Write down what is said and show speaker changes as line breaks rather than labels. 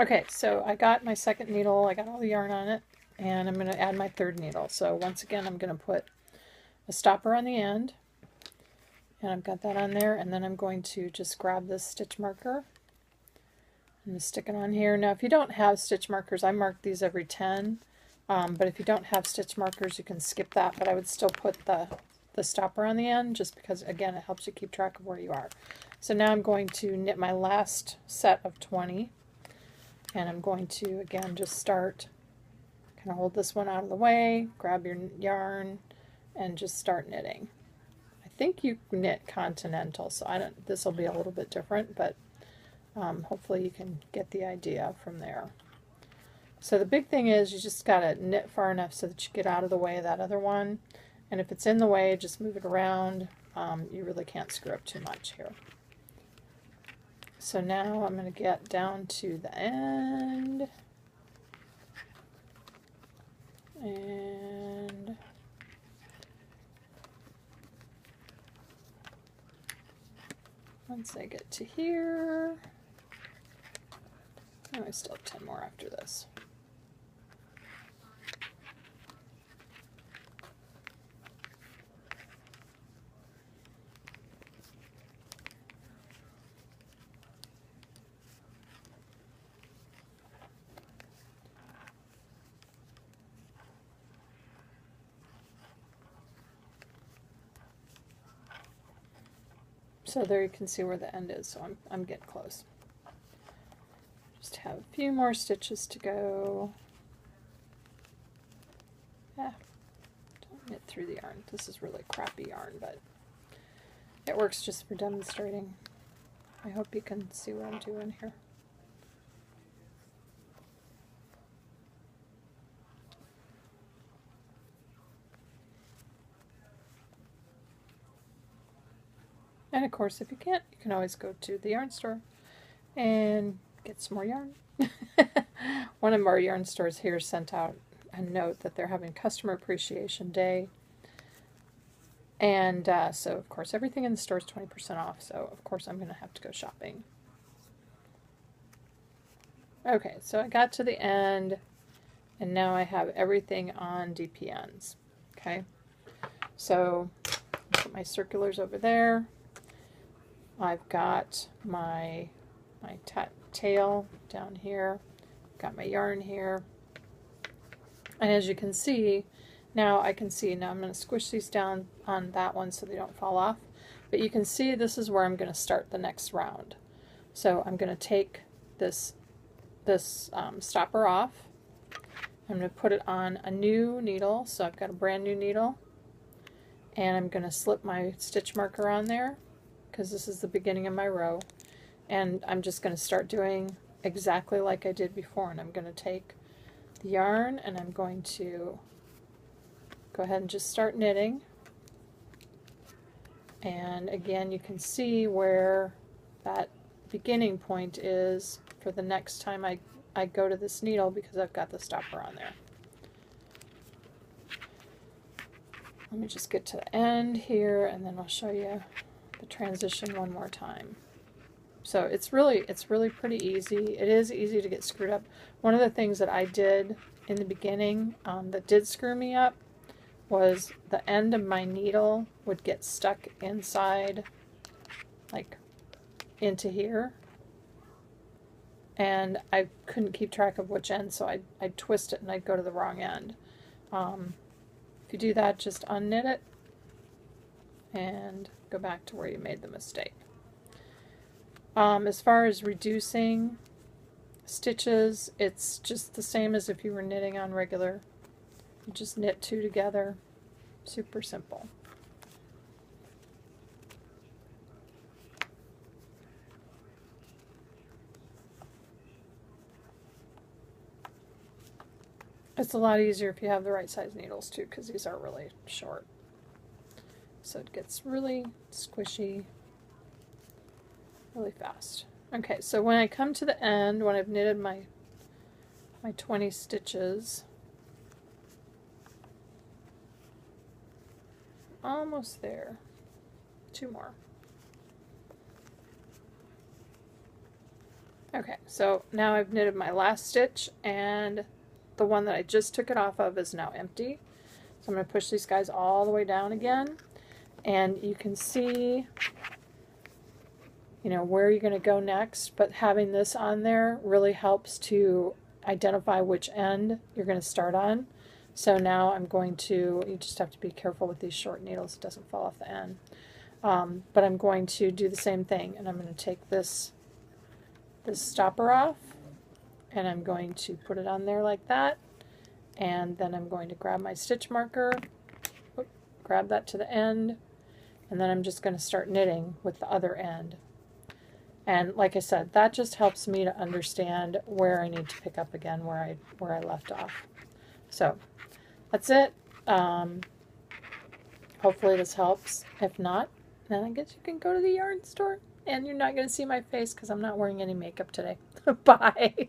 Okay, so I got my second needle, I got all the yarn on it, and I'm going to add my third needle. So once again, I'm going to put a stopper on the end, and I've got that on there, and then I'm going to just grab this stitch marker and stick it on here. Now if you don't have stitch markers, I mark these every 10, but if you don't have stitch markers, you can skip that, but I would still put the stopper on the end just because, again, it helps you keep track of where you are. So now I'm going to knit my last set of 20, and I'm going to, again, just start, kind of hold this one out of the way, grab your yarn, and just start knitting. I think you knit continental, so this will be a little bit different, but hopefully you can get the idea from there. So the big thing is you just got to knit far enough so that you get out of the way of that other one. And if it's in the way, just move it around. You really can't screw up too much here. So now I'm going to get down to the end. And once I get to here, oh, I still have 10 more after this. So there you can see where the end is, so I'm getting close. Just have a few more stitches to go. Don't knit through the yarn. This is really crappy yarn, but it works just for demonstrating. I hope you can see what I'm doing here. And of course, if you can't, you can always go to the yarn store and get some more yarn. One of our yarn stores here sent out a note that they're having Customer Appreciation Day. And so, of course, everything in the store is 20% off. So, of course, I'm going to have to go shopping. Okay, so I got to the end, and now I have everything on DPNs. Okay, so put my circulars over there. I've got my tail down here, got my yarn here, and as you can see, now I can see, now I'm going to squish these down on that one so they don't fall off, but you can see this is where I'm going to start the next round. So I'm going to take this stopper off, I'm going to put it on a new needle, so I've got a brand new needle, and I'm going to slip my stitch marker on there, because this is the beginning of my row, and I'm just going to start doing exactly like I did before, and I'm going to take the yarn and I'm going to go ahead and just start knitting. And again, you can see where that beginning point is for the next time I go to this needle, because I've got the stopper on there. Let me just get to the end here, and then I'll show you the transition one more time. So it's really pretty easy. It is easy to get screwed up. One of the things that I did in the beginning that did screw me up was the end of my needle would get stuck inside, like into here, and I couldn't keep track of which end, so I'd twist it and I'd go to the wrong end. If you do that, just unknit it and go back to where you made the mistake. As far as reducing stitches, it's just the same as if you were knitting on regular. You just knit two together. Super simple. It's a lot easier if you have the right size needles too, because these are really short. So it gets really squishy really fast. Okay, so when I come to the end, when I've knitted my 20 stitches, almost there, 2 more. Okay, so now I've knitted my last stitch, and the one that I just took it off of is now empty. So I'm going to push these guys all the way down again, and you can see, you know, where you're going to go next, but having this on there really helps to identify which end you're going to start on. So now I'm going to, you just have to be careful with these short needles, it doesn't fall off the end. But I'm going to do the same thing, and I'm going to take this stopper off, and I'm going to put it on there like that, and then I'm going to grab my stitch marker, grab that to the end, and then I'm just going to start knitting with the other end. And like I said, that just helps me to understand where I need to pick up again where I left off. So that's it. Hopefully this helps. If not, then I guess you can go to the yarn store, and you're not going to see my face because I'm not wearing any makeup today. Bye.